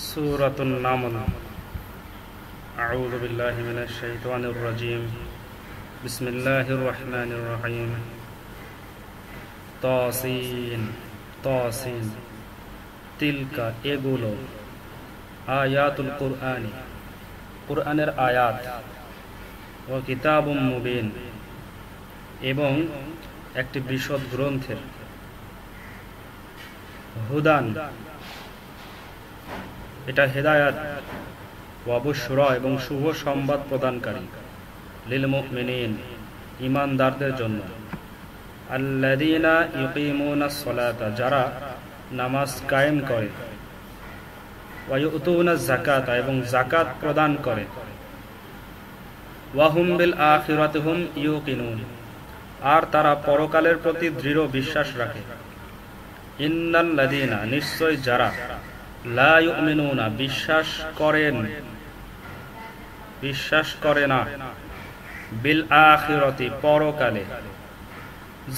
সূরাতুন নামল। আউযু বিল্লাহি মিনাশ শাইতানির রাজীম। বিসমিল্লাহির রহমানির রহিম। তাসিন তাসিন তিলকা এগুলো আয়াতুল কুরআনি কুরআনের আয়াত, ওয়া কিতাবুম মুবিন এবং একটি বিশদ গ্রন্থের, হুদান এটা হেদায়াত, ওয়া বুশরা এবং শুভ সংবাদ প্রদানকারী, লিল মুমিনিন ঈমানদারদের জন্য, আল্লাযীনা ইউকিমুনাস সালাতা যারা নামাজ কায়েম করে, ওয়া ইউতুনাজ যাকাতা এবং যাকাত প্রদান করে, ওয়া হুম বিল আখিরাতি হুম ইউকিনুন আর তারা পরকালের প্রতি দৃঢ় বিশ্বাস রাখে। ইন্নাল্লাযীনা নিশ্চয় যারা লা ইউমিনুনা বিশ্বাস করে না বিল আখিরাতি পরকালে,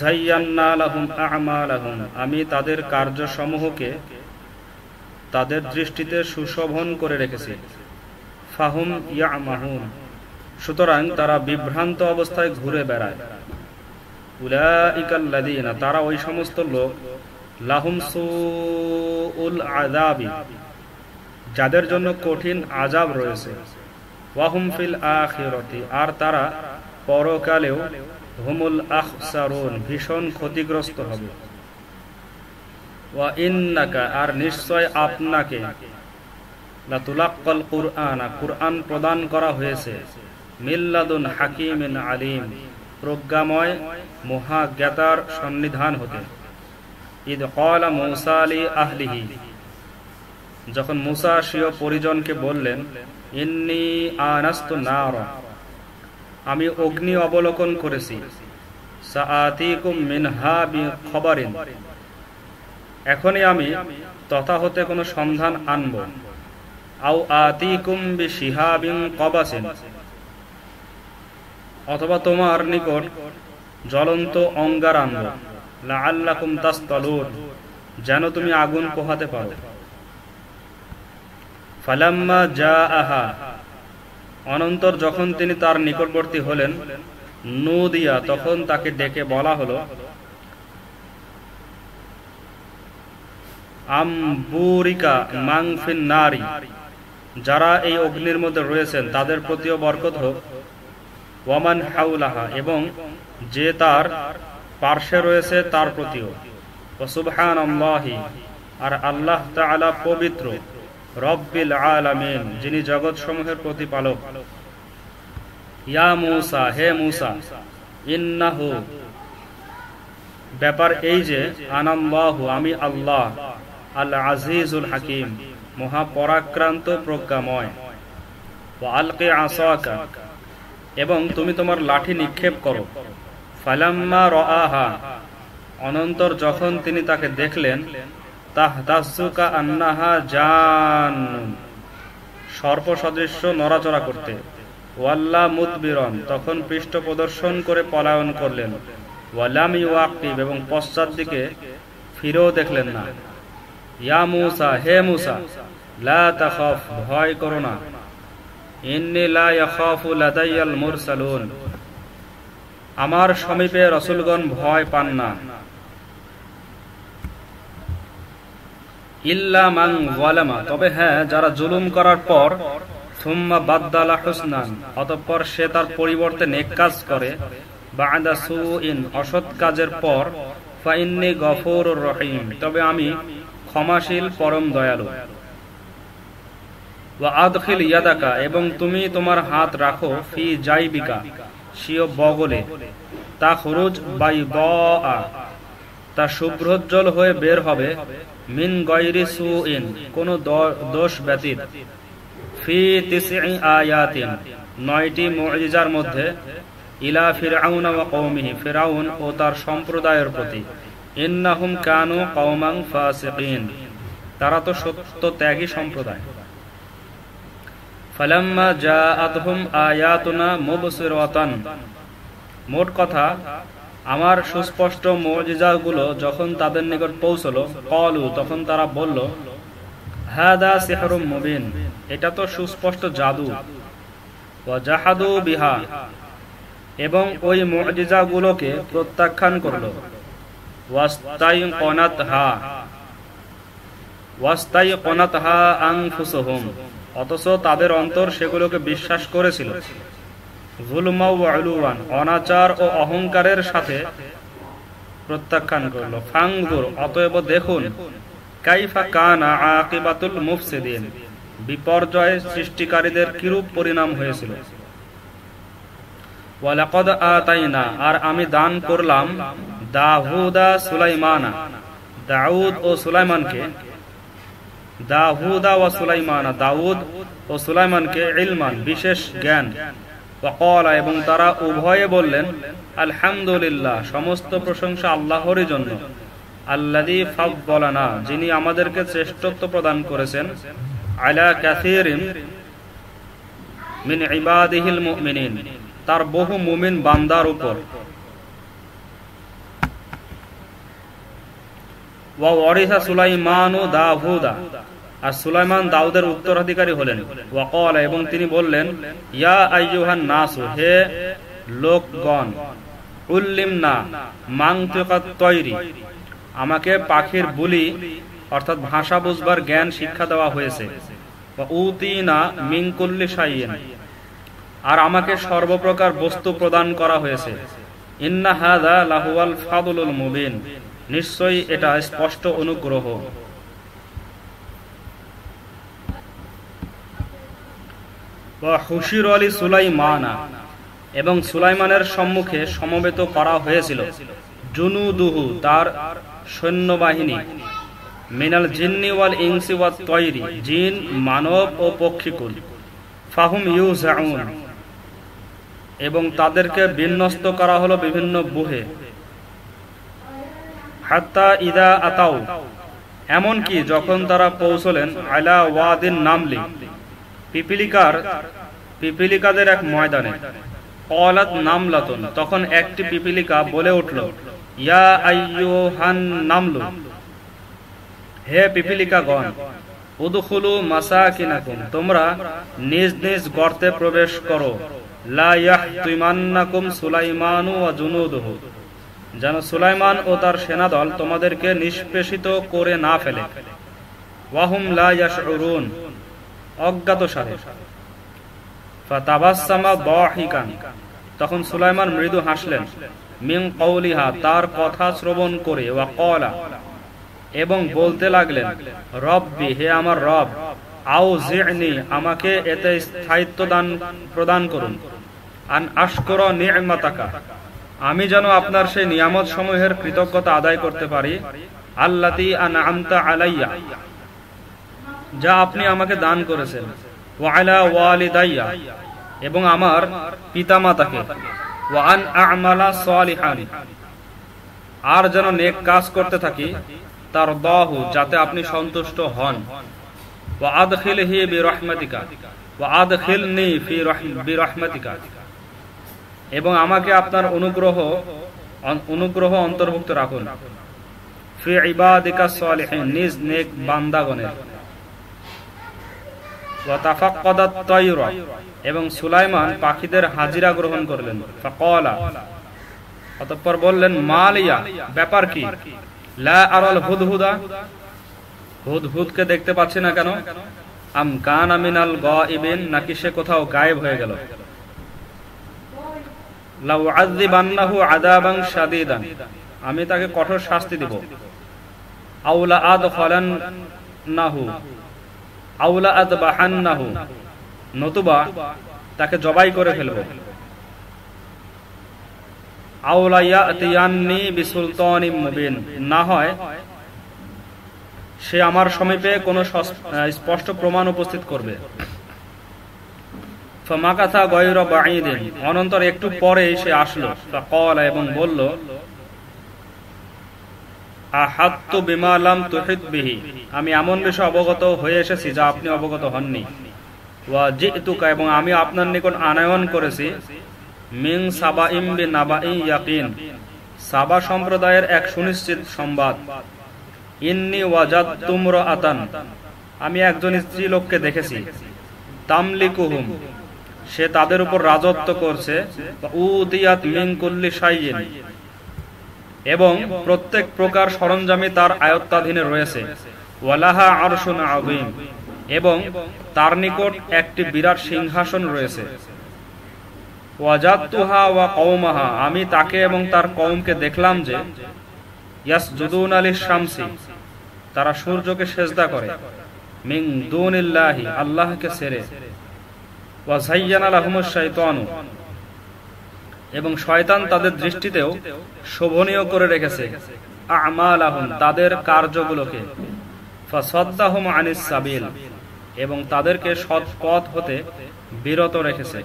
যায়্যান্না লাহুম আ'মালাহুম আমি তাদের কার্যসমূহকে তাদের দৃষ্টিতে সুশোভন করে রেখেছি, ফাহুম ইয়ামাহুন সুতরাং তারা বিভ্রান্ত অবস্থায় ঘুরে বেড়ায়। উলাইকাল্লাযীনা তারা ওই সমস্ত লোক, লাহুম সুউল আযাবি যাদের জন্য কঠিন আযাব রয়েছে, ওয়াহুম ফিল আখিরাতি আর তারা পরকালেও হুমুল আখসারুন ভীষণ ক্ষতিগ্রস্ত হবে। ওয়া ইন্নাকা আর নিশ্চয় আপনাকে, লাতুলাক্কাল কুরআন কুরআন প্রদান করা হয়েছে, মিল্লাদুন হাকিমিন আলিম প্রজ্ঞাময় মহাজ্ঞাতার সন্নিধান হতে। ইদ ক্বালা মূসা লি আহলিহি যখন মূসা স্বীয় পরিজনকে বললেন, ইন্নী আনাস্তু নারা আমি অগ্নি অবলোকন করেছি, সাআতিকুম মিনহা বিখবরিন এখনই আমি তথা হতে কোনো সন্ধান আনব, আও আতিকুম বিশিহাবিন কবাসিন অথবা তোমার নিকট জ্বলন্ত অঙ্গার আনব, লাআল্লাকুম তাসতালুন যেন তুমি আগুন পোহাতে পারো। ফালাম্মা জাআহা অনন্তর যখন তিনি তার নিকটবর্তী হলেন, নুদিয়া তখন তাকে ডেকে বলা হলো, আমবুরিকা মান ফিন নারি যারা এই অগ্নির মধ্যে রয়েছেন তাদের প্রতিও বরকত হোক, ওয়ামান হাউলাহা এবং যে তার পার্শ্বে রয়েছে তার প্রতিও, ওয়া সুবহানাল্লাহি আর আল্লাহ তাআলা পবিত্র, রব্বিল আলামিন যিনি জগৎ সমূহের প্রতিপালক। ইয়া মূসা হে মূসা, ইন্নাহু ব্যাপার এই যে, আনাল্লাহু আমি আল্লাহ, আল আজিজুল হাকিম মহাপরাক্রান্ত প্রজ্ঞাময়। ওয়া আলকি আসাকা এবং তুমি তোমার লাঠি নিক্ষেপ করো। ফালাম্মা রাআহা অনন্তর যখন তিনি তাকে দেখলেন, তাহতাজ্জু কাআন্নাহা জান্নুন সর্প সদৃশ্য নড়াচড়া করতে, ওয়াল্লা মুদবিরন তখন পৃষ্ঠ প্রদর্শন করে পলায়ন করলেন, ওয়ালাম ইউআকিব এবং পশ্চাৎ দিকে ফিরেও দেখলেন না। ইয়া মূসা হে মূসা, লা তাখাফ ভয় করো না, ইন্নী লা ইয়াখাফু লাদাইয়াল মুরসালুন আমার সমীপে রাসূলগণ ভয় পান না। ইল্লা মান যালামা তবে হ্যাঁ যারা জুলুম করার পর, সুম্মা বাদদালা হুসনান অতঃপর সে তার পরিবর্তে নেক কাজ করে, বা'দা সুইন অসৎ কাজের পর, ফাইন্নী গফুরুর রহিম তবে আমি ক্ষমাশীল পরম দয়ালু। ওয়া আদখিল ইয়াদাকা এবং তুমি তোমার হাত রাখো, ফি জাইবিকা স্বীয় বগলে, তাখরুজ বাইদা তা শুভ্রোজ্জ্বল হয়ে বের হবে, মিন গায়রি সুইন কোন দোষ ব্যতীত, ফি তিসঈ আয়াতিন ৯টি মুজিজার মধ্যে, ইলা ফিরআউনা ওয়া কওমিহি ফিরআউন ও তার সম্প্রদায়ের প্রতি, ইন্নাহুম কানু কওমান ফাসিকিন তারা তো সত্য ত্যাগী সম্প্রদায়। ফালাম্মা জাআতহুম আয়াতুনা মুবসিরাতান মোট কথা আমার সুস্পষ্ট মুজিজাগুলো যখন তাদের নিকট পৌঁছলো, ক্বালু তখন তারা বলল, হাদা সিহরুম মুবিন, এটা তো সুস্পষ্ট জাদু। ওয়া জাহাদু বিহা, এবং ওই মুজিজাগুলোকে প্রত্যাখ্যান করলো। ওয়াস্তাইকনাতহা আনফুসুহুম, অথচ তাদের অন্তর সেগুলোকে বিশ্বাস করেছিল। যুলমা ওয়া উলুওয়ান, অনাচার ও অহংকারের সাথে প্রত্যাখ্যান করলো। ফাংজুর, অতএব দেখুন, কাইফা কানা আকিবাতুল মুফসিদিন, বিপর্যয় সৃষ্টিকারীদের কিরূপ পরিণাম হয়েছিল। ওয়ালাকাদ আতাইনা, আর আমি দান করলাম, দাউদা সুলাইমানা, দাউদ ও সুলাইমানকে, দাউদা ওয়া সুলাইমানা, দাউদ ও সুলাইমানকে ইলমান, বিশেষ জ্ঞান। ওয়াকালা, এবং তারা উভয়ে বললেন, আলহামদুলিল্লাহ, সমস্ত প্রশংসা আল্লাহরই জন্য। আল্লাযী ফাদ্দালানা, যিনি আমাদেরকে শ্রেষ্ঠত্ব প্রদান করেছেন, আলা কাসীরিন মিন ইবাদিহিল মুমিনিন, তার বহু মুমিন বান্দার উপর। ওয়া ওয়ারিসা সুলাইমানু দাউদা, আর সুলাইমান দাউদের উত্তরাধিকারী হলেন। ওয়াকালা, এবং তিনি বললেন, ইয়া আইয়ুহান নাসু, হে লোকগণ, উল্লিমনা মানতিকাত তয়রি, আমাকে পাখির বুলি অর্থাৎ ভাষা বুঝবার জ্ঞান শিক্ষা দেওয়া হয়েছে। ওয়া উতিনা মিন কুল্লি শাইইন, আর আমাকে সর্বপ্রকার বস্তু প্রদান করা হয়েছে। ইন্না হাযা লাহুয়াল ফাদলুল মুবিন, নিশ্চয়ই এটা স্পষ্ট অনুগ্রহ। ওয়া হুশির আলী সুলাইমানা, এবং সুলাইমানের সম্মুখে সমবেত করা হয়েছিল, জুনুদুহু, তার সৈন্যবাহিনী, মিনাল জিন্নি ওয়াল ইনসি ওয়াত তয়রি, জিন, মানব ও পক্ষীকুল। ফাহুম ইউজাউন, এবং তাদেরকে বিন্যস্ত করা হলো বিভিন্ন বুহে। হাত্তা ইদা আতাউ, এমনকি যখন তারা পৌঁছলেন, আলা ওয়াদিন নামলি, পিপিলিকাদের এক ময়দানে। ক্বালাত নামলাতুন, তখন একটি পিপিলিকা বলে উঠল, ইয়া আইয়ুহান নামলু, হে পিপিলিকাগণ, উদখুলু মাসাকিনাকুম, তোমরা নিজ নিজ গর্তে প্রবেশ করো। লা ইয়াহতিমান্নাকুম সুলাইমানু ওয়া জুনুদুহু, যেন সুলাইমান ও তার সেনাদল তোমাদেরকে নিষ্পেষিত করে না ফেলে। ওয়াহুম লা ইয়াশউরুন, অজ্ঞাতসারে। ফাতাবাসসামা দাহিকান, তখন সুলাইমান মৃদু হাসলেন। মিন কওলিহা, তার কথা শ্রবণ করে। ওয়া ক্বালা, এবং বলতে লাগলেন, রব্বি, হে আমার রব, আউজি'নি, আমাকে এতে স্থায়িত্ব প্রদান করুন। আন আশকুরা নি'মাতাকা, আমি যেন আপনার সেই নিয়ামত সমূহের কৃতজ্ঞতা আদায় করতে পারি। আল্লাতী আন'আমতা আলাইয়া, যা আপনি আমাকে দান করেছেন। ওয়া আলা ওয়ালিদাইয়া, এবং আমার পিতামাতাকে। ওয়া আন আ'মালা সালিহান, আর যেন নেক কাজ করতে থাকি। তার দাহু, যাতে আপনি সন্তুষ্ট হন। ওয়া আদখিলহি বিরহমাতিকা, ওয়া আদখিলনি ফি বিরহমাতিকা, এবং আমাকে আপনার অনুগ্রহ অন্তর্ভুক্ত রাখুন। ফি ইবাদিকা সালিহিন, নিজ নেক বান্দাগণের। ওয়া তাফাক্কাদাত তায়রা, এবং সুলাইমান পাখিদের হাজিরা গ্রহণ করলেন। ফাকালা, অতঃপর বললেন, মালিয়া, ব্যাপার কি? লা আরাল হুদহুদা, হুদহুদকে দেখতে পাচ্ছি না কেন? আম কানা মিনাল গায়িবিন, নাকি সে কোথাও গায়েব হয়ে গেল? লাউ আযযিবান্নাহু আযাবান শাদীদান, আমি তাকে কঠোর শাস্তি দেব। আওলা আদখালান্নাহু, আওলা আযবাহান্নাহু, নতুবা তাকে জবাই করে ফেলব। আওলা ইয়াতিয়ান্নি বিসুলতানিম মুবিন, না হয় সে আমার সমীপে কোনো স্পষ্ট প্রমাণ উপস্থিত করবে। ফামাকাথা গায়রা বাঈদিন, অনন্তর একটু পরে সে আসলো। ফাকালা, এবং বলল, আহাত্তু বিমা লাম তুহিত বিহি, আমি এমন বিষয় অবগত হয়ে এসেছি যা আপনি অবগত হননি। ওয়া জিতুকা, এবং আমি আপনার নিকট আনয়ন করেছি, মিন সাবাইম বিনাবাই ইয়াকিন, সাবা সম্প্রদায়ের এক সুনিশ্চিত সংবাদ। ইন্নী ওয়াজাদতু ইমরাআতান, আমি একজন স্ত্রী লোককে দেখেছি, তামলিকুহুম, সে তাদের উপর রাজত্ব করছে, উদিয়াত মিন কুল্লি শাইইন, এবং প্রত্যেক প্রকার সরঞ্জামই তার আয়ত্তাধীনে রয়েছে, ওয়ালাহা আরশুন আযীম, এবং তার নিকট একটি বিরাট সিংহাসন রয়েছে, ওয়াজাদতুহা ওয়া কওমাহা, আমি তাকে এবং তার কওমকে দেখলাম যে ইয়াসজুদুনা লিশ-শামসি, তারা সূর্যকে সেজদা করে, মিন দুনিল্লাহি, আল্লাহকে ছেড়ে, ওয়া যায়্যানা লাহুমুশ শাইতানু, এবং শয়তান তাদের দৃষ্টিতেও শোভনীয় করে রেখেছে, আমালাহুম, তাদের কার্যগুলোকে, ফাসাদ্দাহুম আনিস সাবিল, এবং তাদেরকে সৎ পথ হতে বিরত রেখেছে,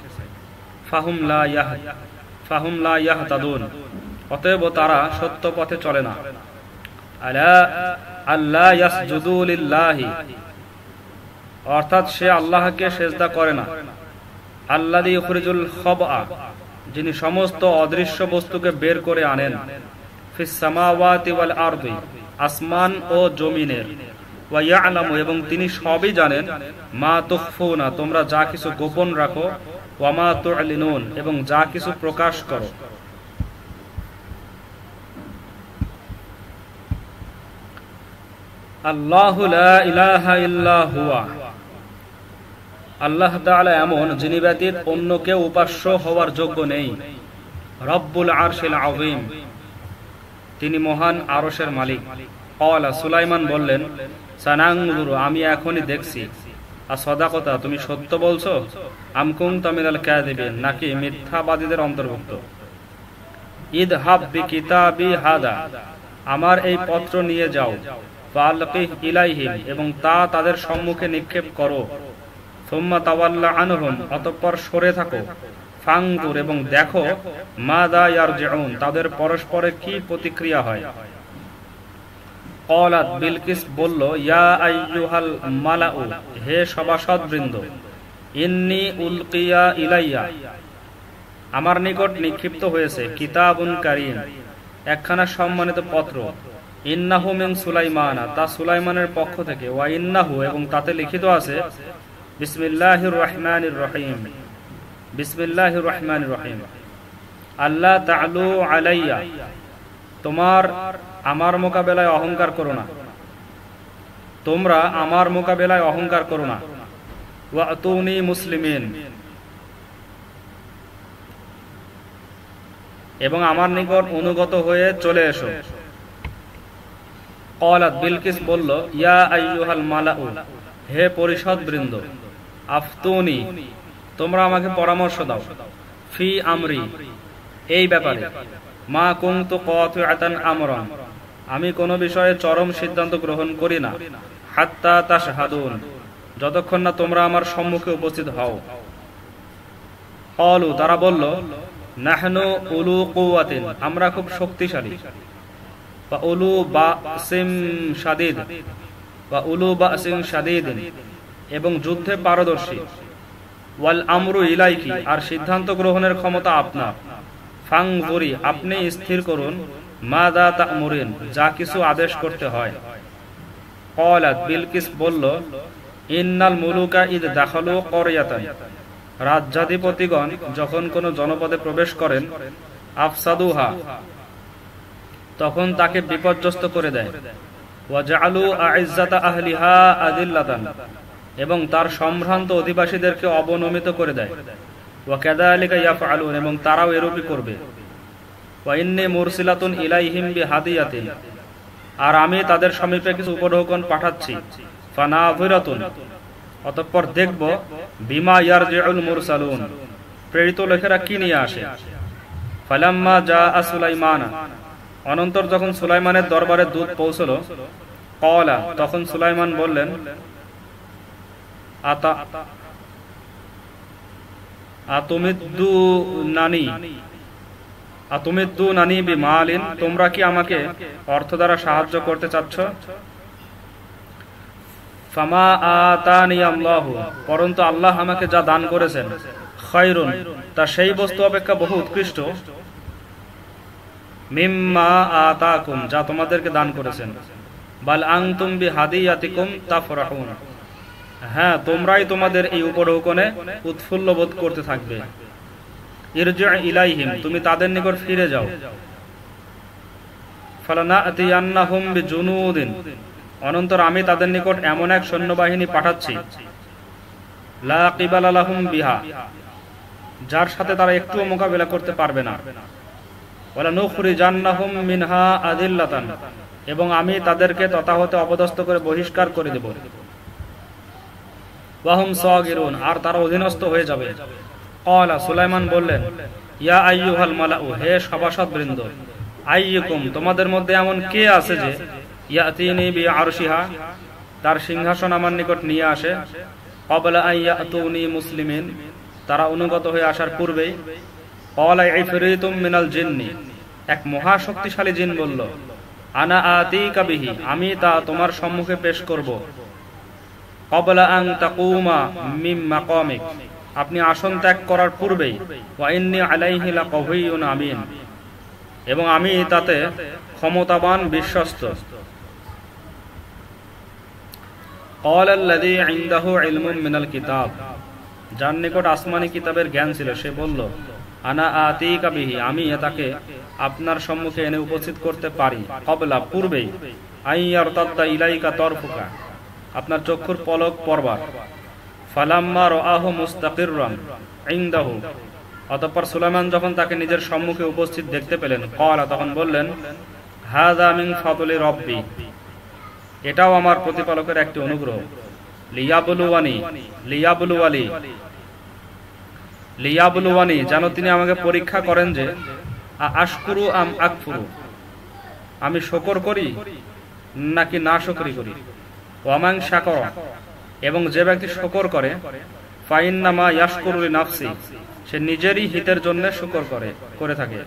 ফাহুম লা ইয়াহতাদুন, অতএব তারা সত্য পথে চলে না। আলা আল্লা ইয়াসজুদু লিল্লাহি, অর্থাৎ সে আল্লাহকে সেজদা করে না, আল্লাযী ইখরিজুল খাবআ, যিনি সমস্ত অদৃশ্য বস্তুকে বের করে আনেন, ফিস সামাওয়াতি ওয়াল আরদি, আসমান ও জমিনের, ওয়া ইয়ালামু, এবং তিনি সবই জানেন, মা তুখফুনা, তোমরা যা কিছু গোপন রাখো, ওয়া মা তু'লিনুন, এবং যা কিছু প্রকাশ করো। আল্লাহু লা ইলাহা ইল্লা হুয়া, আল্লাহ তাআলা এমন, যিনি ব্যতীত অন্য কেউ উপাস্য হওয়ার যোগ্য নেই। রব্বুল আরশিল আযীম, তিনি মহান আরশের মালিক। ক্বালা, সুলাইমান বললেন, সানানজুরু, আমি এখনই দেখছি, আসাদাকাতা, তুমি সত্য বলছো, আম কুনতা মিনাল কাযিবিন, নাকি মিথ্যাবাদীদের অন্তর্ভুক্ত। ইযহাব বিকিতাবি হাদা, আমার এই পত্র নিয়ে যাও, ফালকিহ ইলাইহিম, এবং তা তাদের সম্মুখে নিক্ষেপ করো, সুম্মা তাওয়াল্লা আনহুম, অতঃপর সরে থাকো, ফানজুর, এবং দেখো, মাযা ইয়ারজিউন, তাদের পরস্পরের কি প্রতিক্রিয়া হয়। ক্বালাত, বিলকিস বলল, ইয়া আইয়ুহাল মালাউ, হে সভাসদবৃন্দ, ইন্নী উলকিয়া ইলাইয়া, আমার নিকট নিক্ষিপ্ত হয়েছে, কিতাবুন কারীম, একখানা সম্মানিত পত্র, ইন্নাহু মিন সুলাইমানা, তা সুলাইমানের পক্ষ থেকে, ওয়া ইন্নাহু, এবং তাতে লিখিত আছে, বিসমিল্লাহির রহমানির রহিম, বিসমিল্লাহির রহমানির রহিম, আল্লাহ তা'আলু আলাইয়া, তোমার আমার মোকাবেলায় অহংকার করো না, তোমরা আমার মোকাবেলায় অহংকার করো না, ওয়া আতুনি মুসলিমিন, এবং আমার নিকট অনুগত হয়ে চলে এসো। ক্বালাত, বিলকিস বলল, ইয়া আইয়ুহাল মালাউ, হে পরিষদবৃন্দ, আফতুনি, তোমরা আমাকে পরামর্শ দাও, ফি আমরি, এই ব্যাপারে, মা কুনতু কাতিআতান আমরান, আমি কোন বিষয়ে চরম সিদ্ধান্ত গ্রহণ করি না, হাত্তা তাশহাদুন, যতক্ষণ না তোমরা আমার সম্মুখে উপস্থিত হও। ক্বালু, তারা বলল, নাহনু উলু কুওয়াতিন, আমরা খুব শক্তিশালী, ওয়া উলু বাসিম শাদীদ, ওয়া উলু বাসিন শাদীদিন, এবং যুদ্ধে পারদর্শী, ওয়াল আমরু ইলাইকি, আর সিদ্ধান্ত গ্রহণের ক্ষমতা আপনার, ফানজুরি, আপনি স্থির করুন, মাযা তা'মুরিন, যা কিছু আদেশ করতে হয়। ক্বালাত, বিলকিস বলল, ইন্নাল মুলুকা ইদ দাখালু ক্বরয়াতান, রাজ্যাধিপতিগণ যখন কোন জনপদে প্রবেশ করেন, আফসাদুহা, তখন তাকে বিপর্যস্ত করে দেয়, ওয়া জাআলু আ'iজ্জাতা আহলিহা আযিল্লাতান, এবং তার সম্ভ্রান্ত অধিবাসীদেরকে অবনমিত করে দেয়, ওয়া কাযালিকা ইয়াফআলুন, এবং তারাও এরূপই করবে। ওয়া ইন্নী মুরসিলাতুন ইলাইহিম বিহাদিয়াতিন, আর আমি তাদের সমীপে কিছু উপঢৌকন পাঠাচ্ছি, ফানাযিরাতুন, অতঃপর দেখব, বিমা ইয়ারজিউল মুরসালুন, প্রেরিত লোকেরা কি নিয়ে আসে। ফালাম্মা জাআ সুলাইমান, অনন্তর যখন সুলাইমানের দরবারে দূত পৌঁছল, ক্বালা, তখন সুলাইমান বললেন, আতুমিদ্দুনানি বিমালিন, তোমরা কি আমাকে অর্থ দ্বারা সাহায্য করতে চাচ্ছ। ফামা আতানি আল্লাহু, পরন্তু আল্লাহ আমাকে যা দান করেছেন, খায়রুন, তা সেই বস্তু অপেক্ষা বহু উৎকৃষ্ট, মিম্মা আতাকুম, যা তোমাদেরকে দান করেছেন, বাল আনতুম বিহাদিয়াতিকুম তাফরাহুন, হ্যাঁ, তোমরাই তোমাদের এই উপঢৌকনে উৎফুল্ল বোধ করতে থাকবে। ইরজি ইলাইহিম, তুমি তাদের নিকট ফিরে যাও। ফালানাতিয়ান্নাহুম বিজুনুদিন, অনন্তর আমি তাদের নিকট এমন এক সৈন্যবাহিনী পাঠাচ্ছি, লা কিবালা লাহুম বিহা, যার সাথে তারা একটুও মোকাবিলা করতে পারবে না। ওয়ালা নুখরিজান্নাহুম মিনহা আযিল্লাতান, এবং আমি তাদেরকে তথা হতে অপদস্থ করে বহিষ্কার করে দেব। ওয়াহুম সাগিরুন, আর তারা অধীনস্থ হয়ে যাবে। ক্বালা, সুলাইমান বললেন, ইয়া আইয়ুহাল মালাউ, হে সভাসদবৃন্দ, আইয়ুকুম, তোমাদের মধ্যে এমন কে আছে যে ইয়াতিনি বিআরশিহা, তার সিংহাসন আমার নিকট নিয়ে আসে, ক্বাবলা আন ইয়াতুনি মুসলিমিন, তারা অনুগত হয়ে আসার পূর্বেই। ক্বালা ইফরিতুম মিনাল জিন্নি, এক মহা শক্তিশালী জিন বলল, আনা আতিকা বিহি, আমি তা তোমার সম্মুখে পেশ করব। ক্বাবলা আন তাকুমা মিন মাকামিক, আপনি আসন ত্যাগ করার পূর্বেই। ওয়া ইন্নী আলাইহি লাকাওয়িয়্যুন আমিন, এবং আমি তাতে ক্ষমতাবান বিশ্বস্ত। ক্বালা আল্লাযী ইনদাহু ইলমুম মিনাল কিতাব, যার নিকট আসমানী কিতাবের জ্ঞান ছিল, সে বলল, আনা আতিকা বিহি, আমি তাকে আপনার সম্মুখে এনে উপস্থিত করতে পারি। ক্বাবলা, পূর্বেই। আইয়ারতাদ্দা ইলাইকা তরফুকা, আপনার চক্ষুর পলক পড়বার। ফালাম্মা রাআহু মুস্তাকিররান ইনদাহু, অতঃপর সুলাইমান যখন তাকে নিজের সম্মুখে উপস্থিত দেখতে পেলেন, ক্বালা, তখন বললেন, হাযা মিন ফাদলি রাব্বি, এটাও আমার প্রতিপালকের একটি অনুগ্রহ। লিয়াবলুওয়ানি, যেন তিনি আমাকে পরীক্ষা করেন যে আশকুরু আম আকফুরু, আমি শুকর করি নাকি না শুকরি করি। ওয়ামান শাকারা, এবং যে ব্যক্তি শুকর করে, ফাইন্নামা ইয়াশকুরু লিনাফসি, সে নিজেরই হিতের জন্য শুকর করে থাকে।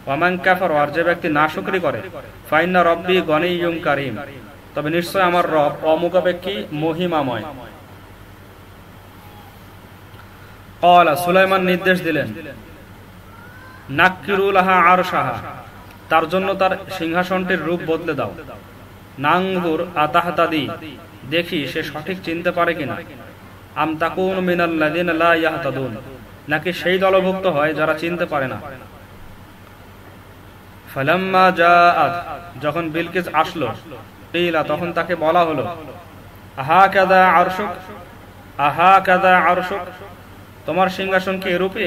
ওয়ামান কাফারা, আর যে ব্যক্তি না শুকরি করে, ফাইন্না রাব্বি গনিয়্যুম কারীম, তবে নিশ্চয় আমার রব অমুখাপেক্ষী মহিমাময়। ক্বালা, সুলাইমান নির্দেশ দিলেন, নাক্কিরু লাহা আরশাহা, তার জন্য তার সিংহাসনটির রূপ বদলে দাও। নানজুর আতাহতাদি, দেখি সে সঠিক চিনতে পারে কিনা। আম তাকুনু মিনাল্লাযিনা লা ইয়াহতাদুন, নাকি সেই দলভুক্ত হয় যারা চিনতে পারে না। ফালাম্মা জাআত, যখন বিলকিস আসলো, কিলা, তখন তাকে বলা হলো, আহাকাযা আরশুক, আহাকাযা আরশুক, তোমার সিংহাসন কি এরূপী?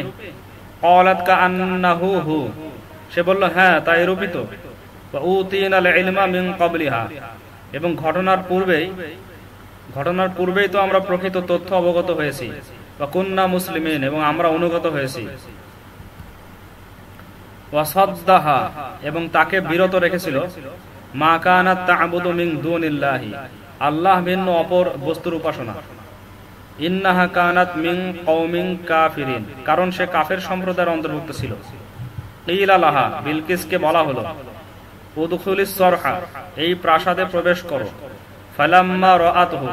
ক্বালাত কাআন্নাহু হু, সে বলল, হ্যাঁ, তা এরূপী তো। ওয়া উতিনাল ইলমা মিন ক্বাবলিহা, এবং ঘটনার পূর্বেই তো আমরা প্রকৃত তথ্য অবগত হয়েছি। ওয়া কুন্না মুসলিমিন, এবং আমরা অনুগত হয়েছি। ওয়া সাদ্দাহা, এবং তাকে বিরত রেখেছিল, মা কানাত তা'বুদু মিন দুনিল্লাহি, আল্লাহ ভিন্ন অপর বস্তুর উপাসনা। ইন্নাহা কানাত মিন কওমিন কাফিরিন, কারণ সে কাফের সম্প্রদায়ের অন্তর্ভুক্ত ছিল। কিলা লাহা, বিলকিসকে বলা হলো, উদখুলিস সরহা, এই প্রাসাদে প্রবেশ করো। ফালাম্মা রাআতহু,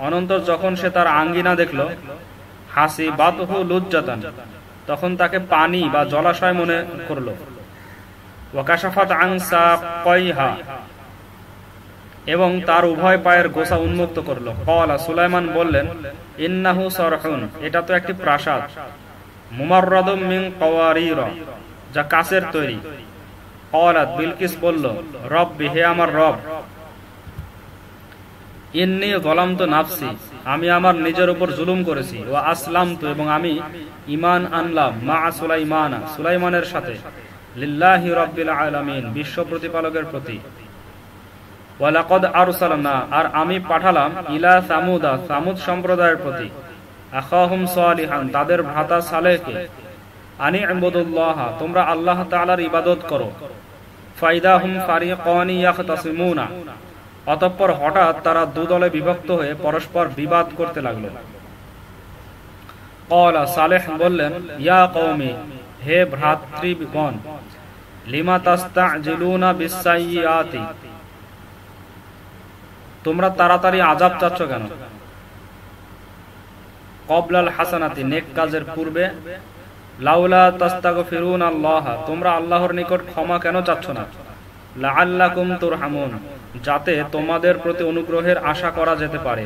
অনন্তর যখন সে তার আঙ্গিনা দেখল, হাসিবাতহু লুজ্জাতান, তখন তাকে পানি বা জলাশয় মনে করল। ওয়াকাশাফাত আন সাকাইহা, এবং তার উভয় পায়ের গোছা উন্মুক্ত করল। ক্বালা, সুলাইমান বললেন, ইন্নাহু সরহুন, এটা তো একটি প্রাসাদ। মুমাররাদুম মিন কাওয়ারির, যা কাচের তৈরি। ক্বালাত, বিলকিস বলল, রব্বি, হে আমার রব, ইন্নী যালামতু নাফসি, আমি আমার নিজের উপর জুলুম করেছি। ওয়া আসলামতু, এবং আমি ঈমান আনলাম, মা সুলাইমানা, সুলাইমানের সাথে, লিল্লাহি রাব্বিল আলামিন, বিশ্ব প্রতিপালকের প্রতি। ওয়া লাকাদ আরসালনা, আর আমি পাঠালাম, ইলা সামুদা, সামুদ সম্প্রদায়ের প্রতি, আখাহুম সালিহান, তাদের ভ্রাতা সালেহকে, আনি ইবুদুল্লাহ, তোমরা আল্লাহ তাআলার ইবাদত করো। ফাইদাহুম ফারিকানি ইয়াখতাসিমুনা, অতঃপর হঠাৎ তারা দুদলে বিভক্ত হয়ে পরস্পর বিবাদ করতে লাগলো। ক্বালা, সালেহ বললেন, ইয়া কওমি, হে ভ্রাতৃগণ, লিমা তাস্তাজিলুনা বিসসাইয়্যাতি, তোমরা তাড়াতাড়ি আযাব চাচ্ছ কেন? ক্বাবলাল হাসানাতি, নেক কাজের পূর্বে। লাউলা তাস্তাগফিরুনাল্লাহ, তোমরা আল্লাহর নিকট ক্ষমা কেন চাচ্ছ না? লাআল্লাকুম তুরহামুন, যাতে তোমাদের প্রতি অনুগ্রহের আশা করা যেতে পারে।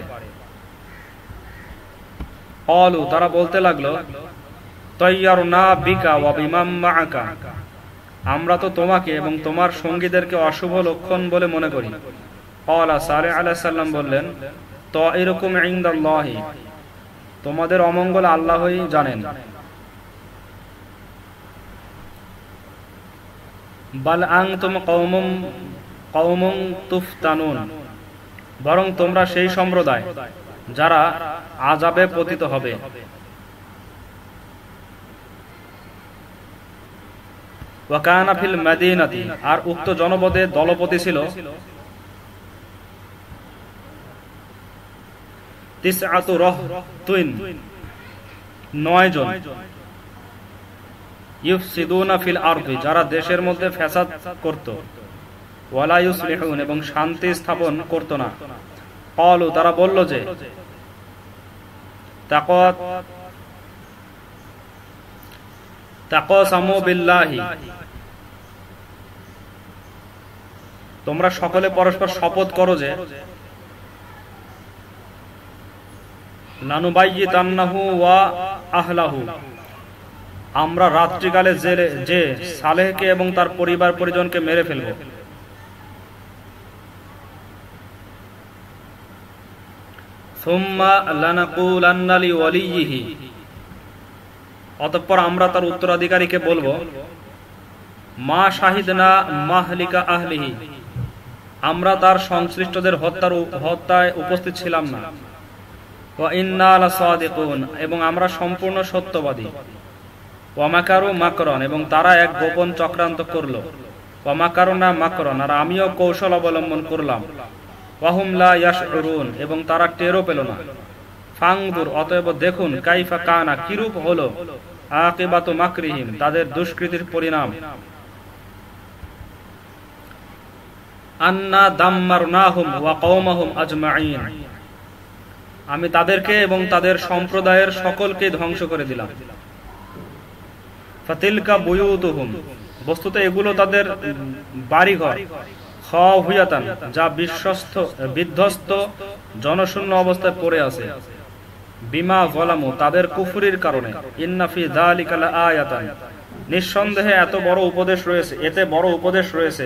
ক্বালু তারা বলতে লাগলো তায়্যারনা বিকা ওয়া বিমান মাআকা আমরা তো তোমাকে এবং তোমার সঙ্গীদেরকে অশুভ লক্ষণ বলে মনে করি। ক্বালা সালেহ আলাইহিস সালাম বললেন তায়িরুকুম ইনদাল্লাহি তোমাদের অমঙ্গল আল্লাহই জানেন। বাল আনতুম কওমুন তুফতানুন বরং তোমরা সেই সম্প্রদায় যারা আযাবে পতিত হবে। ওয়া কানা ফিল মাদিনাতি আর উক্ত জনপদে দলপতি ছিল 9 রাহতুন 9 জন ইউফসিদুনা ফিল আরদি যারা দেশের মধ্যে ফ্যাসাদ করত ওয়ালা ইউসলিহুন এবং শান্তি স্থাপন করত না। ক্বালু তারা বলল যে তাকাসামু বিল্লাহি তোমরা সকলে পরস্পর শপথ করো যে লানুবাইয়িতান্নাহু ওয়া আহলাহু আমরা রাত্রিকালে যে সালেহকে এবং তার পরিবার পরিজনকে মেরে ফেলব। সুম্মা লানাকুলান্না লিওয়ালিয়িহি অতঃপর আমরা তার উত্তরাধিকারীকে বলবো মা শাহিদনা মাহলিকা আহলিহি আমরা তার সংশ্লিষ্টদের হত্যায় উপস্থিত ছিলাম না। ওয়া ইন্না লাসাদিকুন এবং আমরা সম্পূর্ণ সত্যবাদী। ওয়া মাকারু মাকরান এবং তারা এক গোপন চক্রান্ত করল। ওয়া মাকারুনা মাকরান আর আমিও কৌশল অবলম্বন করলাম। ওয়া হুম লা ইয়াশউরুন এবং তারা টেরও পেল না। ফাংদুর অতএব দেখুন কাইফা কানা কিরূপ হলো আকিবাতু মাকরিহিম তাদের দুষ্কৃতির পরিণাম। আন্না দাম্মারনাহুম ওয়া কওমাহুম আজমাইন আমি তাদেরকে এবং তাদের সম্প্রদায়ের সকলকে ধ্বংস করে দিলাম। ফাতিলকা বুয়ুতুহুম বস্তুত এগুলো তাদের বাড়িঘর খাওয়াতান যা বিধ্বস্ত জনশূন্য অবস্থায় পড়ে আছে। বিমা যালামু তাদের কুফরির কারণে। ইন্না ফি যালিকা লাআয়াতান নিঃসন্দেহে এতে বড় উপদেশ রয়েছে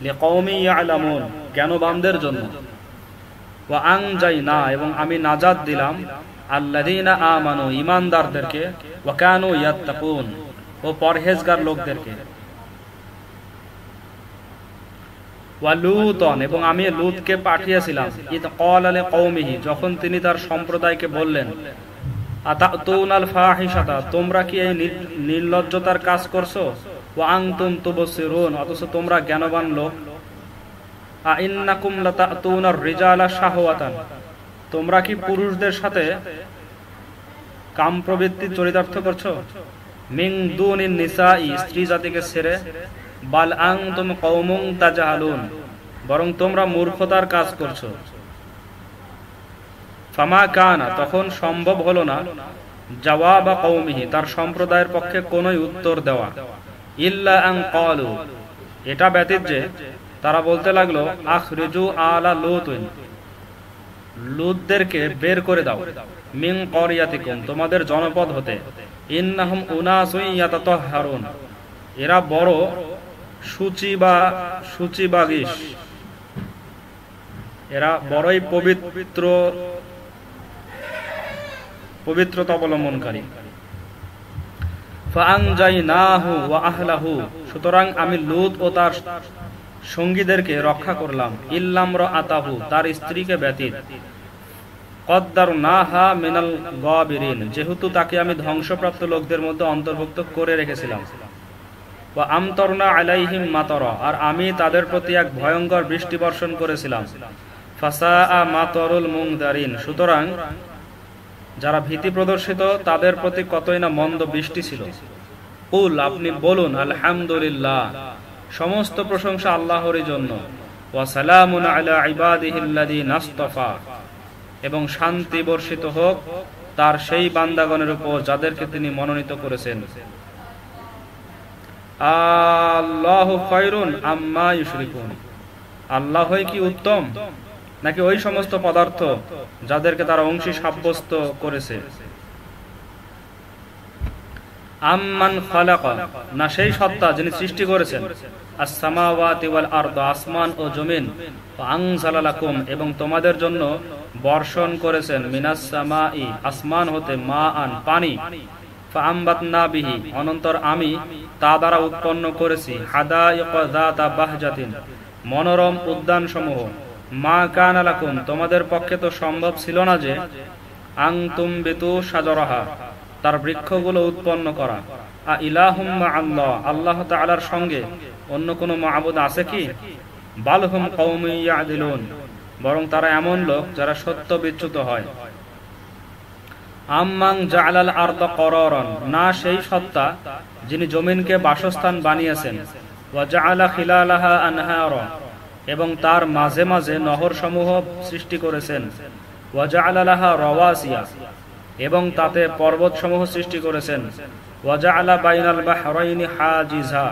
লিকাওমি ইয়ালামুন জ্ঞানবানদের জন্য। ওয়া আনজাইনা এবং আমি নাজাত দিলাম আল্লাযীনা আমানু ঈমানদারদেরকে ওয়া কানু ইয়াত্তাকুন ও পরহেজগার লোকদেরকে। ওয়া লূতন এবং আমি লূতকে পাঠিয়েছিলাম ইদ ক্বালা লিকওমিহি যখন তিনি তার সম্প্রদায়কে বললেন আতাতুনাল ফাহিশাতা তোমরা কি এই নির্লজ্জতার কাজ করছো ওয়া আনতুম তুবসিরুন অথচ তোমরা জ্ঞানবান লোক। আইন্নাকুম লাতাতুনার রিজালা শাহওয়াতান তোমরা কি পুরুষদের সাথে কাম প্রবৃত্তি চরিতার্থ করছো। মিন দুনিন নিসাই স্ত্রী জাতিকে ছেড়ে। বাল আনতুম কওমুন তাজাহালুন বরং তোমরা মূর্খতার কাজ করছো। ফামা কানা তখন সম্ভব হলো না জাওয়াবা কওমিহি তার সম্প্রদায়ের পক্ষে কোনোই উত্তর দেওয়া ইল্লা আন ক্বালু এটা ব্যতীত যে তারা বলতে লাগলো আখরিজু আলা লূতিন লূতদেরকে বের করে দাও মিন ক্বরিয়াতিকুম তোমাদের জনপদ হতে। ইন্নাহুম উনাসুন ইয়াতাতাহহারুন এরা বড় শুচিবাগীশ এরা বড়ই পবিত্রতা অবলম্বনকারী। ফাআনজাইনাহু ওয়া আহলাহু সুতরাং আমি লূত ও তার সঙ্গীদেরকে রক্ষা করলাম। ইল্লামরাআতাহু তার স্ত্রীকে ব্যতীত। কদ্দারনাহা মিনাল গাবিরিন যেহেতু তাকে আমি ধ্বংসপ্রাপ্ত লোকদের মধ্যে অন্তর্ভুক্ত করে রেখেছিলাম। ওয়া আমতারনা আলাইহিম মাতারা আর আমি তাদের প্রতি এক ভয়ঙ্কর বৃষ্টি বর্ষণ করেছিলাম। ফাসাআ মাতারুল মুনদারিন সুতরাং যারা ভীতি প্রদর্শিত তাদের প্রতি কতই না মন্দ বৃষ্টি ছিল। কুল আপনি বলুন আলহামদুলিল্লাহ সমস্ত প্রশংসা আল্লাহরই জন্য। ওয়া সালামুন আলা ইবাদিহিল্লাযীনা ইসতাফা এবং শান্তি বর্ষিত হোক তার সেই বান্দাগণের উপর যাদেরকে তিনি মনোনীত করেছেন। আল্লাহু খায়রুন আম্মা ইউশরিকুন আল্লাহই কি উত্তম নাকি ওই সমস্ত পদার্থ যাদেরকে তারা অংশী সাব্যস্ত করেছে। আম্মান খালাকা, না সেই সত্তা যিনি সৃষ্টি করেছেন, আস-সামাওয়াতি ওয়াল আরদ, আসমান ও জমিন, ওয়া আনজালা লাকুম, এবং তোমাদের জন্য বর্ষণ করেছেন, মিনাস সামাই, আসমান হতে, মাআন, পানি, ফাআমবাতনা বিহি, অনন্তর আমি তা দ্বারা উৎপন্ন করেছি, হাদাইকা যাতা বাহজাতিন, মনোরম উদ্যানসমূহ, মা কানা লাকুম, তোমাদের পক্ষে তো সম্ভব ছিল না যে, আন তুমবিতু শাজারাহা, তার বৃক্ষগুলো উৎপন্ন করা, আ ইলাহুম মা আল্লাহ, আল্লাহ তাআলার সঙ্গে অন্য কোনো মাবুদ আছে কি? বাল হুম কওমুন ইয়াদিলুন, বরং তারা এমন লোক যারা সত্য বিচ্যুত হয়। আম্মান জাআলাল আরদা করারান, না সেই সত্তা যিনি জমিনকে বাসস্থান বানিয়েছেন, ওয়া জাআলা খিলালাহা আনহারা, এবং তার মাঝে মাঝে নহরসমূহ সৃষ্টি করেছেন, ওয়া জাআলা লাহা রাওয়াসিয়া, এবং তাতে পর্বতসমূহ সৃষ্টি করেছেন, ওয়া জাআলা বাইনাল বাহরাইনি হাজিজা,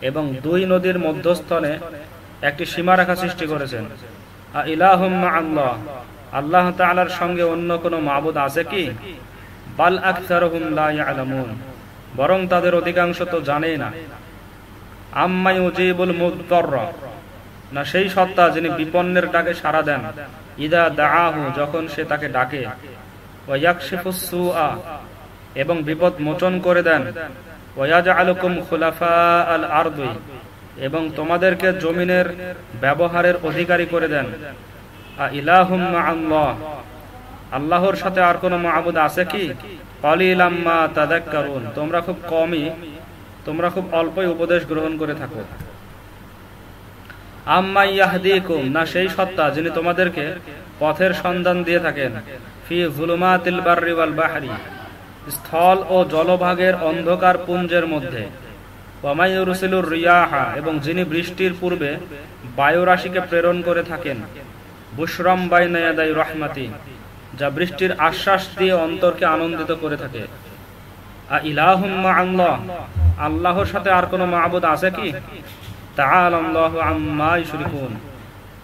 এবং দুই নদীর মধ্যস্থলে একটি সীমারেখা সৃষ্টি করেছেন। আ ইলাহুম মা আল্লাহ, আল্লাহ তাআলার সঙ্গে অন্য কোনো মাবুদ আছে কি? বাল আকসারুহুম লা ইয়ালামুন, বরং তাদের অধিকাংশ তো জানেই না। আম্মা ইউজিবুল মুদতাররা, না সেই সত্তা যিনি বিপন্নের ডাকে সাড়া দেন, ইদা দাআহু, যখন সে তাকে ডাকে, ওয়া ইয়াকশিফুস সুআ, এবং বিপদ মোচন করে দেন, ওয়া ইয়াজআলুকুম খুলাফাআল আরদি, এবং তোমাদেরকে জমিনের ব্যবহারের অধিকারী করে দেন। আ ইলাহুম মা আল্লাহ, আল্লাহর সাথে আর কোনো মাবুদ আছে কি? ক্বালিলাম মা তাযাক্কারুন, তোমরা খুব অল্পই উপদেশ গ্রহণ করে থাকো। আম্মা ইয়াহদিকুম, না সেই সত্তা যিনি তোমাদেরকে পথের সন্ধান দিয়ে থাকেন, ফি যুলুমাতিল বাররি ওয়াল বাহরি, স্থল ও জলভাগের অন্ধকার পুঞ্জের মধ্যে, ওয়া মা ইউরসিলুর রিয়াহা, এবং যিনি বৃষ্টির পূর্বে বায়ুরাশিকে প্রেরণ করে থাকেন, বুশরাম বাইনা ইয়াদাই রাহমাতি, যা বৃষ্টির আশ্বাস দিয়ে অন্তরকে আনন্দিত করে থাকে। আ ইলাহুম মা আল্লাহ, আল্লাহর সাথে আর কোনো মাবুদ আছে কি? তাআলা আল্লাহু আম্মা ইউশরিকুন,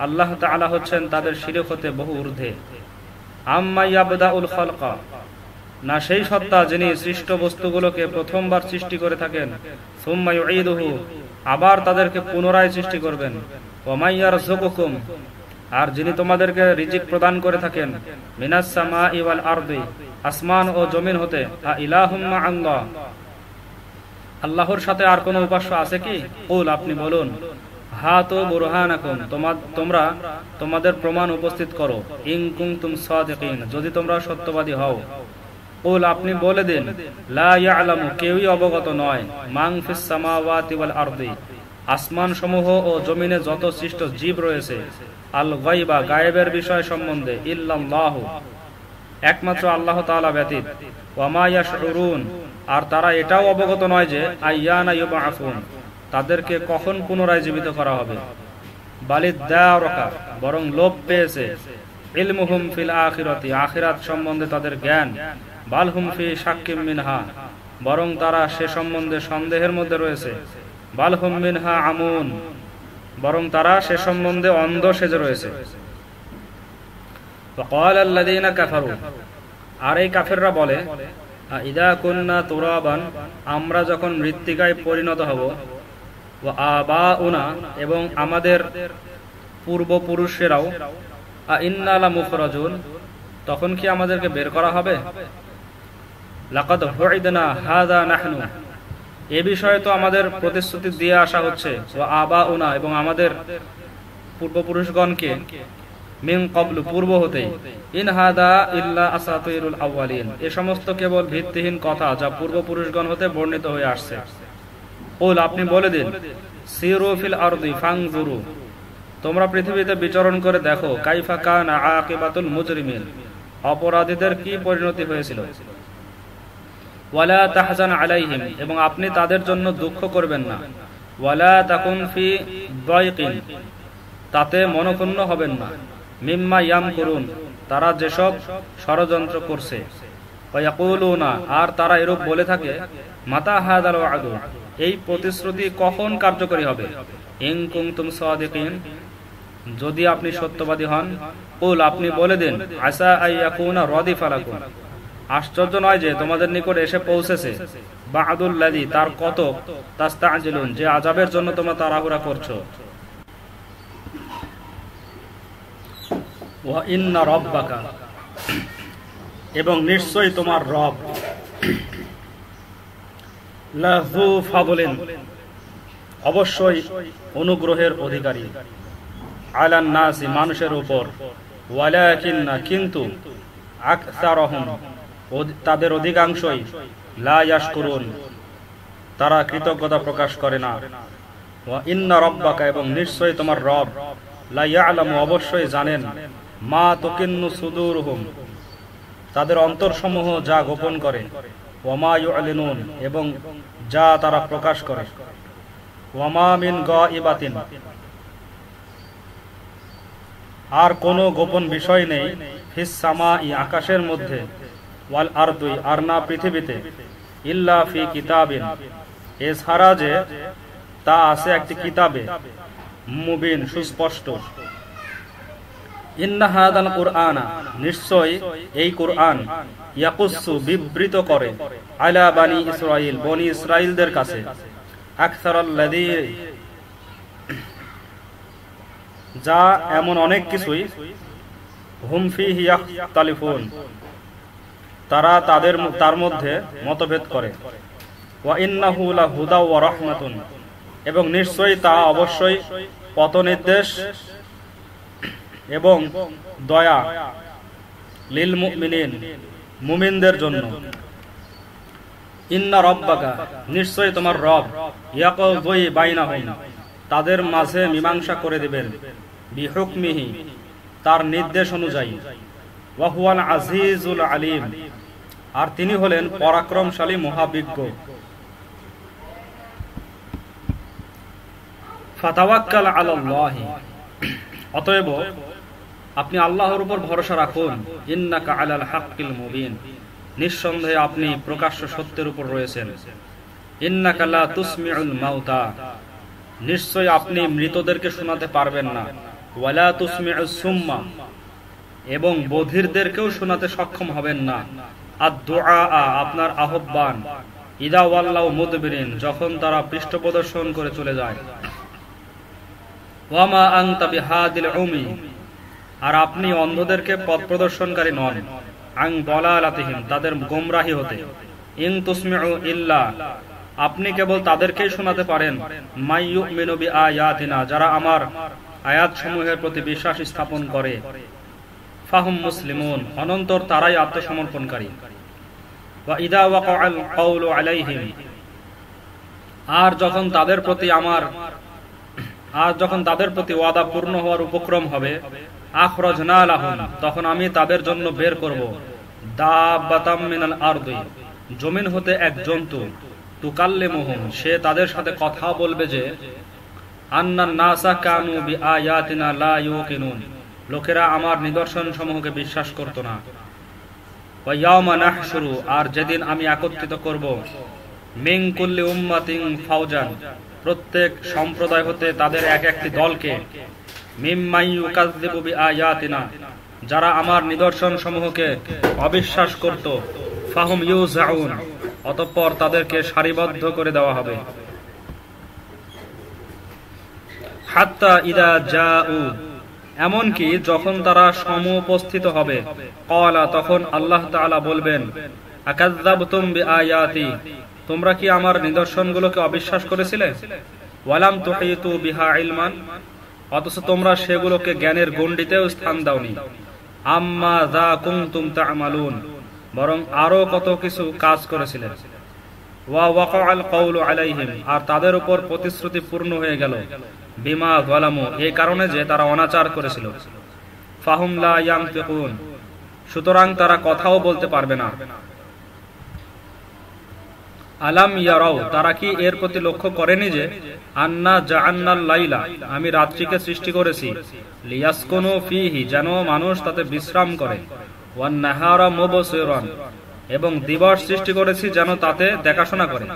আল্লাহ তাআলা হচ্ছেন তাদের শিরক হতে বহু ঊর্ধ্বে। আম্মা ইয়াবদাউল খালকা, না সেই সত্তা যিনি সৃষ্ট বস্তুগুলোকে প্রথমবার সৃষ্টি করে থাকেন, সুম্মা ইউঈদুহু, আবার তাদেরকে পুনরায় সৃষ্টি করবেন, ওয়া মা ইয়ারযুকুকুম, আর যিনি তোমাদেরকে রিজিক প্রদান করে থাকেন, মিনাস সামাই ওয়াল আরদি, আসমান ও জমিন হতে, আ ইলাহুম মা আল্লাহ, আল্লাহর সাথে আর কোনো উপাস্য আছে কি? কুল, আপনি বলুন, হাতু বুরহানাকুম, তোমরা তোমাদের প্রমাণ উপস্থিত করো, ইন কুনতুম সাদিকিন, যদি তোমরা সত্যবাদী হও। কুল, আপনি বলে দিন, লা ইয়ালামু, কেউই অবগত নয়, মান ফিস সামাওয়াতি ওয়াল আরদি, আসমান সমূহ ও জমিনে যত সৃষ্ট জীব রয়েছে, আল গায়বা, গায়েবের বিষয় সম্বন্ধে, ইল্লাল্লাহু, একমাত্র আল্লাহ তাআলা ব্যতীত, ওয়া মা ইয়াশউরুন, আর তারা এটাও অবগত নয় যে, আইয়ানা ইউবআসুন, তাদেরকে কখন পুনরায় জীবিত করা হবে। বালিদ্দারকা, বরং লোভ পেয়েছে, ইলমুহুম ফিল আখিরাতি, আখিরাত সম্বন্ধে তাদের জ্ঞান, বালহুম ফি শাক্কিম মিনহা, বরং তারা সে সম্বন্ধে সন্দেহের মধ্যে রয়েছে, বালহুম মিনহা আমুন, বরং তারা সে সম্বন্ধে অন্ধ সেজে রয়েছে। ওয়াকাল আল্লাযীনা কাফারু, আর এই কাফেররা বলে, ইদা কুন্না তুরাবান, আমরা যখন মৃত্তিকায় পরিণত হব, ওয়া আবাউনা, এবং আমাদের পূর্বপুরুষেরাও, ইন্না লামুখরাজুন, তখন কি আমাদেরকে বের করা হবে? লাকাদ হুইদনা হাযা নাহনু, এ বিষয়ে তো আমাদের প্রতিশ্রুতি দিয়ে আসা হচ্ছে, ওয়া আবাউনা, এবং আমাদের পূর্বপুরুষগণকে, মিন ক্বাবলু, পূর্ব হতেই, ইন হাদা ইল্লা আসাতিরুল আউয়ালিন, এ সমস্ত কেবল ভিত্তিহীন কথা যা পূর্বপুরুষগণ হতে বর্ণিত হয়ে আসছে। কুল, আপনি বলে দিন, সিরু ফিল আরদি ফানজুরু, তোমরা পৃথিবীতে বিচরণ করে দেখো, কাইফা কানা আকিবাতুল মুজরিমিন, অপরাধীদের কি পরিণতি হয়েছিল। ওয়ালা তাহজান আলাইহিম, এবং আপনি তাদের জন্য দুঃখ করবেন না। ওয়ালা তাকুন ফি দায়কিন, তাতে মনক্ষুণ্ণ হবেন না। মিম্মা ইয়ামকুরুন, তারা যেসব ষড়যন্ত্র করছে। ওয়ায়াকুলুনা, আর তারা এরূপ বলে থাকে, মাতা হাযাল ওয়াদু, এই প্রতিশ্রুতি কখন কার্যকরী হবে। ইন কুনতুম সাদিকিন, যদি আপনি সত্যবাদী হন। কুল, আপনি বলে দিন, আসা আইয়াকুনা রাদিফা লাকুম, আশ্চর্য নয় যে তোমাদের নিকট এসে পৌঁছেছে বা'দুল্লাযী তার কতক তাস্তা'জিলুন যে আযাবের জন্য তোমরা তাড়াহুড়া করছো। ওয়া ইন্না রাব্বাকা এবং নিশ্চয়ই তোমার রব লাযু ফাদলিন অবশ্যই অনুগ্রহের অধিকারী আলান নাসি মানুষের উপর ওয়ালাকিন্না কিন্তু আকসারহুম তাদের অধিকাংশই লা ইয়াশকুরুন তারা কৃতজ্ঞতা প্রকাশ করে না। ওয়া ইন্না রাব্বাকা এবং নিশ্চয়ই তোমার রব লা ইয়ালামু অবশ্যই জানেন মা তুকিন্নু সুদুরহুম তাদের অন্তরসমূহ যা গোপন করে ওয়া মা ইউলিনুন এবং যা তারা প্রকাশ করে। ওয়া মা মিন গায়িবাতিন আর কোনো গোপন বিষয় নেই ফিস সামাই আকাশের মধ্যে ওয়াল আরদি আর না পৃথিবীতে ইল্লা ফি কিতাবিন এছাড়া যে তা আছে একটি কিতাবে মুবিন সুস্পষ্ট। ইন্না হাদাল কুরআনা নিশ্চয় এই কুরআন ইয়াকুসু বিবৃত করে আলা বানি ইসরাইল বনি ইসরাইলদের কাছে আকসারাল্লাযী যা এমন অনেক কিছুই হুম ফিহি ইয়াখতালিফুন তারা তার মধ্যে মতভেদ করে। ওয়া ইন্নাহু লাহুদা ওয়া রাহমাতুন এবং নিশ্চয়ই তা অবশ্যই পথনির্দেশ এবং দয়া লিল মুমিনিন মুমিনদের জন্য। ইন্না রাব্বাকা নিশ্চয়ই তোমার রব ইয়াকযী বাইনাহুম তাদের মাঝে মীমাংসা করে দিবেন বিহুকমিহি তার নির্দেশ অনুযায়ী। ওয়া হুয়াল আজিজুল আলিম আর তিনি হলেন পরাক্রমশালী মহাবিজ্ঞ। ফাতাওয়াক্কাল আলাল্লাহি অতএব আপনি আল্লাহর উপর ভরসা রাখুন। ইন্নাকা আলাল হাক্কিল মুবিন নিঃসন্দেহে আপনি প্রকাশ্য সত্যের উপর রয়েছেন। ইন্নাকা লা তুসমিউল মাউতা নিশ্চয় আপনি মৃতদেরকে শোনাতে পারবেন না। ওয়ালা তুসমিউস সুম্মা এবং বধিরদেরকেও শোনাতে সক্ষম হবেন না। আদ-দুআ আপনার আহ্বান ইদা ওয়াল্লাউ মুদবিরিন যখন তারা পৃষ্ঠ প্রদর্শন করে চলে যায়। ওয়া মা আনতা বিহাদিল উমি আর আপনি অন্ধদেরকে পথ প্রদর্শনকারী নন। আন দালালাতিহিম তাদের গোমরাহি হতে। ইন তুসমিউ ইল্লা আপনি কেবল তাদেরকেই শোনাতে পারেন মাই ইউমিনু বিআয়াতিনা যারা আমার আয়াতসমূহের প্রতি বিশ্বাস স্থাপন করে। ফাহুম মুসলিমুন অনন্তর তারাই আত্মসমর্পণকারী। ওয়া ইদা ওয়াকাআল কাউলু আলাইহিম আর যখন তাদের প্রতি ওয়াদা পূর্ণ হওয়ার উপক্রম হবে আখরাজনা লাহুম তখন আমি তাদের জন্য বের করব দাব্বাতাম মিনাল আরদি জমিন হতে এক জন্তু তুকাল্লিমুহুম সে তাদের সাথে কথা বলবে যে আন্নান নাসা কানু বিআয়াতিনা লা ইউকিনুন লোকেরা আমার নিদর্শন সমূহকে বিশ্বাস করত না। ওয়া ইয়াওমা নাহশুরু আর যেদিন আমি একত্রিত করব মিন কুল্লি উম্মাতিন ফাওজান প্রত্যেক সম্প্রদায় হতে তাদের এক একটি দলকে মিম্মাই ইউকাযযিবু বিআয়াতিনা যারা আমার নিদর্শন সমূহকে অবিশ্বাস করত। ফাহুম ইউজাউন অতঃপর তাদেরকে সারিবদ্ধ করে দেওয়া হবে। হাত্তা ইদা জাউ এমনকি যখন তারা সমুপস্থিত হবে ক্বালা তখন আল্লাহ তাআলা বলবেন আকাযযাবতুম বিআয়াতি তোমরা কি আমার নিদর্শনগুলোকে অবিশ্বাস করেছিলে? ওয়ালাম তুহিতু বিহা ইলমান অথচ তোমরা সেগুলোকে জ্ঞানের গণ্ডিতেও স্থান দাওনি। আম্মা যা কুনতুম তা'মালুন বরং আরো কত কিছু কাজ করেছিলে। ওয়া ওয়াকাআল কাউলু আলাইহিম আর তাদের উপর প্রতিশ্রুতি পূর্ণ হয়ে গেল বিমা যালামু এই কারণে যে তারা অনাচার করেছিল। ফাহুম লা ইয়ানতিকুন সুতরাং তারা কথাও বলতে পারবে না। আলাম ইয়ারাও তারা কি এর প্রতি লক্ষ্য করেনি যে আন্না জাআন্নাল লাইলা আমি রাত্রিকে সৃষ্টি করেছি লিয়াসকুনু ফীহি যেন মানুষ তাতে বিশ্রাম করে ওয়ান নাহারা মুবসিরান এবং দিবস সৃষ্টি করেছি যেন তাতে দেখাশোনা করে।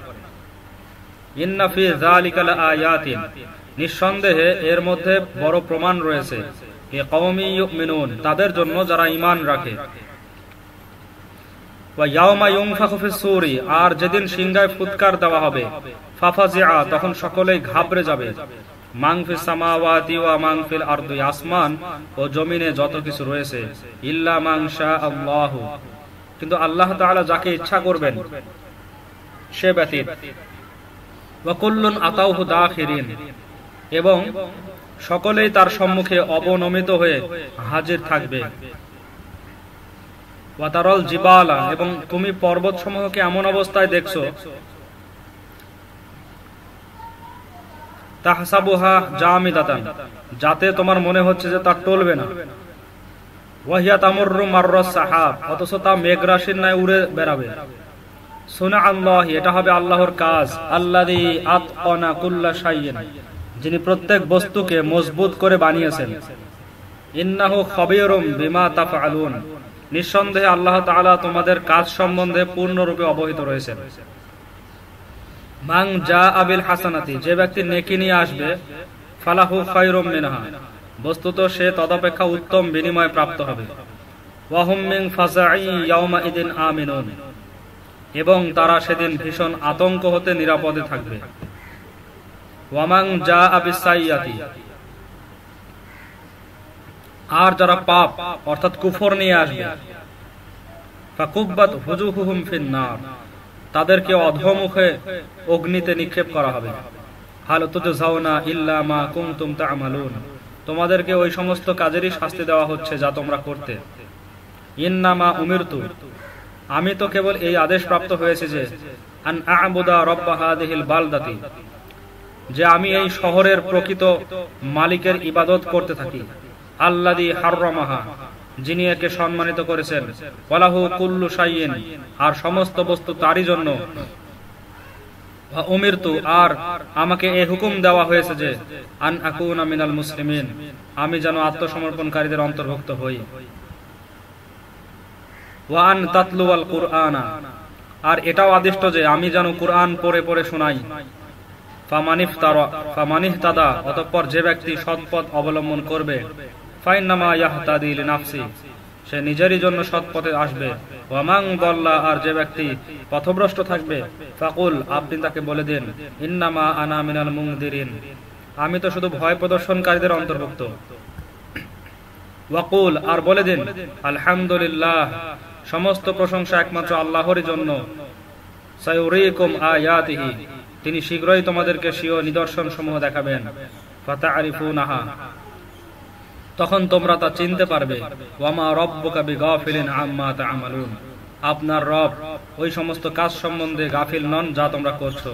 ইন্না ফী যালিকা লাআয়াতিন নিঃসন্দেহে এর মধ্যে বড় প্রমাণ রয়েছে লিকওমি ইউমিনুন তাদের জন্য যারা ঈমান রাখে। ওয়া ইয়াওমা ইউনফাখু ফিস সূরি, আর যেদিন সিংহায় ফুৎকার দেওয়া হবে, ফাফাজিআ, তখন সকলেই ঘাবড়ে যাবে। মান ফিস সামাওয়াতি ওয়া মান ফিল আরদি, আসমান ও জমিনে যত কিছু রয়েছে, ইল্লা মান শা আল্লাহু, কিন্তু আল্লাহ তাআলা যাকে ইচ্ছা করবেন সে ব্যতীত। ওয়া কুল্লুন আতাউহু দাখিরিন, এবং সকলেই তার সম্মুখে অবনমিত হয়ে হাজির থাকবে। ওয়া তারাল জিবালা, এবং তুমি পর্বতসমূহকে এমন অবস্থায় দেখছো, তাহসাবুহা জামিদাতান, যাতে তোমার মনে হচ্ছে যে তা টলবে না। ওয়াহিয়া তামুররু মাররাস সাহাব, অথচ তা মেঘরাশির ন্যায় উড়ে বেড়াবে। সুনা আল্লাহ, এটা হবে আল্লাহর কাজ। আল্লাযী আতকানা কুল্লা শাইইন, যিনি প্রত্যেক বস্তুকে মজবুত করে বানিয়েছেন। ইন্নাহু খাবীরুম বিমা তাফআলুন, নিঃসন্দেহে আল্লাহ তাআলা তোমাদের কাজ সম্বন্ধে পূর্ণরূপে অবহিত রয়েছেন। মান জাআ বিল হাসানাতি, যে ব্যক্তি নেকি নিয়ে আসবে, ফালাহু খায়রুম মিনহা, বস্তুত সে তদপেক্ষা উত্তম বিনিময় প্রাপ্ত হবে। ওয়া হুম মিন ফাযাই ইয়াওমা ইদিন আমিনুন, এবং তারা সেদিন ভীষণ আতঙ্ক হতে নিরাপদে থাকবে। ওয়া মান জাআ বিস সাইয়্যাতি, আর যারা পাপ অর্থাৎ কুফর নিয়ে আসবে, ফাকুব্বাত হুজুহুহুম ফিন নার, তাদেরকে অধোমুখে অগ্নিতে নিক্ষেপ করা হবে। হাল তুজজাউনা ইল্লা মা কুনতুম তা'মালুন, তোমাদেরকে ওই সমস্ত কাজেরই শাস্তি দেওয়া হচ্ছে যা তোমরা করতে। ইন্নামা উমিরতু, আমি তো কেবল এই আদেশ প্রাপ্ত হয়েছে যে আন আ'বুদা রাব্বা হাযিহিল বালদাতি, যে আমি এই শহরের প্রকৃত মালিকের ইবাদত করতে থাকি। আল্লাযী হাররামাহা, যিনি একে সম্মানিত করেছেন। ওয়ালাহু কুল্লু শাইইন, আর সমস্ত বস্তু তারই জন্য। ওয়া উমিরতু, আর আমাকে এই হুকুম দেওয়া হয়েছে যে আন আকুনা মিনাল মুসলিমিন, আমি যেন আত্মসমর্পণকারীদের অন্তর্ভুক্ত হই। ওয়া আন তাতলুয়াল কুরআনা, আর এটাও আদিষ্ট যে আমি যেন কুরআন পড়ে পড়ে শোনাই। ফামানিহতাদা, অতঃপর যে ব্যক্তি সৎপথ অবলম্বন করবে, ফাইন্নামা ইয়াহতাদি লিনাফসি, সে নিজেরই জন্য সৎপথে আসবে। ওয়া মান দাল্লা, আর যে ব্যক্তি পথভ্রষ্ট থাকবে, ফাকুল, আপনি তাকে বলে দিন, ইন্নামা আনা মিনাল মুনদিরিন, আমি তো শুধু ভয় প্রদর্শনকারীদের অন্তর্ভুক্ত। ওয়াকুল, আর বলে দিন, আলহামদুলিল্লাহ, সমস্ত প্রশংসা একমাত্র আল্লাহরই জন্য। সায়ুরীকুম আয়াতিহি, তিনি শীঘ্রই তোমাদেরকে স্বীয় নিদর্শন সমূহ দেখাবেন। ফাতারিফুনাহা, তখন তোমরা তা চিনতে পারবে। ওয়ামা রাব্বুকা বিগাফিলিন আম্মা তা'মালুন, আপনার রব ওই সমস্ত কাজ সম্বন্ধে গাফিল নন যা তোমরা করছো।